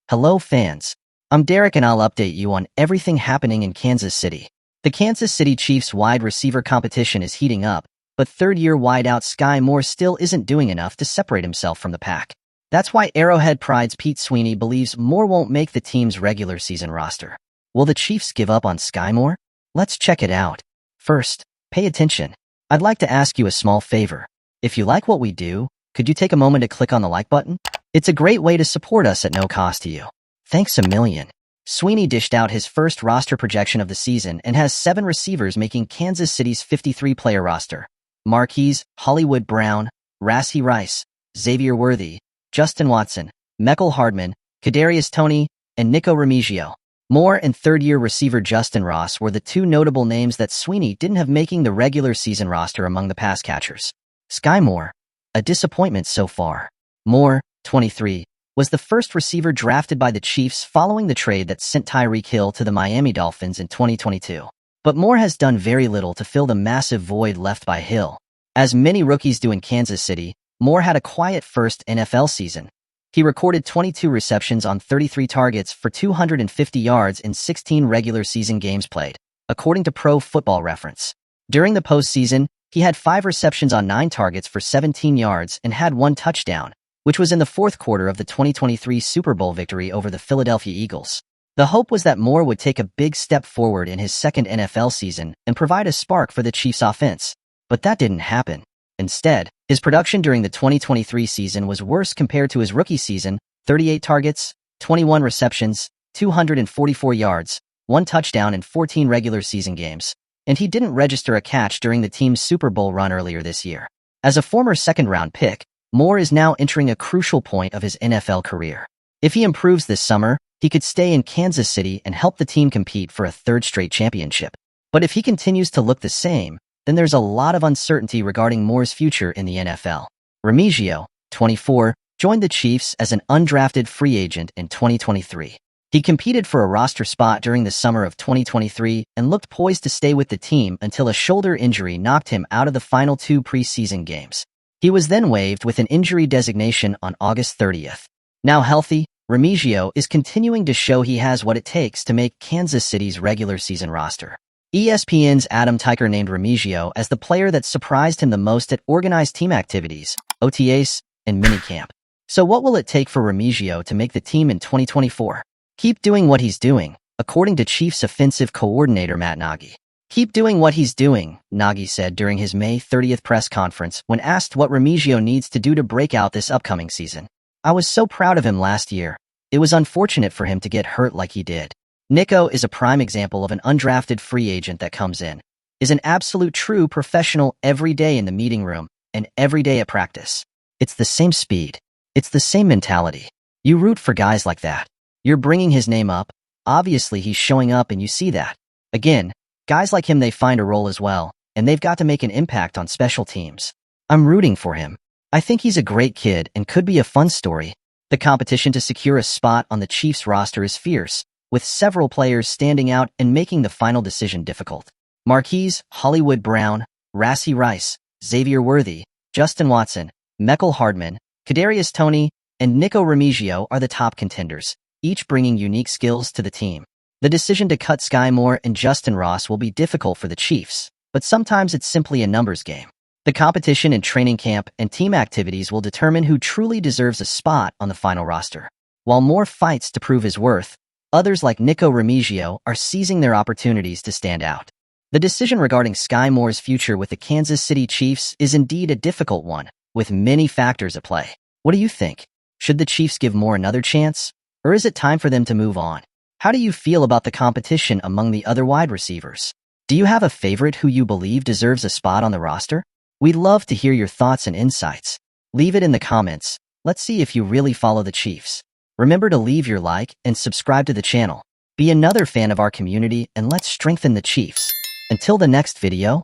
Hello fans. I'm Derek and I'll update you on everything happening in Kansas City. The Kansas City Chiefs wide receiver competition is heating up, but third-year wideout Sky Moore still isn't doing enough to separate himself from the pack. That's why Arrowhead Pride's Pete Sweeney believes Moore won't make the team's regular season roster. Will the Chiefs give up on Sky Moore? Let's check it out. First, pay attention. I'd like to ask you a small favor. If you like what we do, could you take a moment to click on the like button? It's a great way to support us at no cost to you. Thanks a million. Sweeney dished out his first roster projection of the season and has 7 receivers making Kansas City's 53-player roster. Marquise, Hollywood Brown, Rashee Rice, Xavier Worthy, Justin Watson, Mecole Hardman, Kadarius Toney, and Nico Remigio. Moore and third-year receiver Justin Ross were the 2 notable names that Sweeney didn't have making the regular season roster among the pass catchers. Sky Moore, a disappointment so far. Moore, 23, was the first receiver drafted by the Chiefs following the trade that sent Tyreek Hill to the Miami Dolphins in 2022. But Moore has done very little to fill the massive void left by Hill. As many rookies do in Kansas City, Moore had a quiet first NFL season. He recorded 22 receptions on 33 targets for 250 yards in 16 regular season games played, according to Pro Football Reference. During the postseason, he had 5 receptions on 9 targets for 17 yards and had 1 touchdown, which was in the fourth quarter of the 2023 Super Bowl victory over the Philadelphia Eagles. The hope was that Moore would take a big step forward in his second NFL season and provide a spark for the Chiefs' offense. But that didn't happen. Instead, his production during the 2023 season was worse compared to his rookie season: 38 targets, 21 receptions, 244 yards, 1 touchdown in 14 regular season games. And he didn't register a catch during the team's Super Bowl run earlier this year. As a former second-round pick, Moore is now entering a crucial point of his NFL career. If he improves this summer, he could stay in Kansas City and help the team compete for a 3rd straight championship. But if he continues to look the same, then there's a lot of uncertainty regarding Moore's future in the NFL. Remigio, 24, joined the Chiefs as an undrafted free agent in 2023. He competed for a roster spot during the summer of 2023 and looked poised to stay with the team until a shoulder injury knocked him out of the final 2 preseason games. He was then waived with an injury designation on August 30th. Now healthy, Remigio is continuing to show he has what it takes to make Kansas City's regular season roster. ESPN's Adam Teicher named Remigio as the player that surprised him the most at organized team activities, OTAs, and minicamp. So what will it take for Remigio to make the team in 2024? Keep doing what he's doing, according to Chiefs offensive coordinator Matt Nagy. Keep doing what he's doing, Nagy said during his May 30th press conference when asked what Remigio needs to do to break out this upcoming season. I was so proud of him last year. It was unfortunate for him to get hurt like he did. Nico is a prime example of an undrafted free agent that comes in, is an absolute true professional every day in the meeting room and every day at practice. It's the same speed. It's the same mentality. You root for guys like that. You're bringing his name up. Obviously, he's showing up and you see that. Again, guys like him, they find a role as well, and they've got to make an impact on special teams. I'm rooting for him. I think he's a great kid and could be a fun story. The competition to secure a spot on the Chiefs roster is fierce, with several players standing out and making the final decision difficult. Marquise, Hollywood Brown, Rashee Rice, Xavier Worthy, Justin Watson, Mecole Hardman, Kadarius Toney, and Nico Remigio are the top contenders, each bringing unique skills to the team. The decision to cut Sky Moore and Justin Ross will be difficult for the Chiefs, but sometimes it's simply a numbers game. The competition in training camp and team activities will determine who truly deserves a spot on the final roster. While Moore fights to prove his worth, others like Nico Remigio are seizing their opportunities to stand out. The decision regarding Sky Moore's future with the Kansas City Chiefs is indeed a difficult one, with many factors at play. What do you think? Should the Chiefs give Moore another chance? Or is it time for them to move on? How do you feel about the competition among the other wide receivers? Do you have a favorite who you believe deserves a spot on the roster? We'd love to hear your thoughts and insights. Leave it in the comments. Let's see if you really follow the Chiefs. Remember to leave your like and subscribe to the channel. Be another fan of our community and let's strengthen the Chiefs. Until the next video,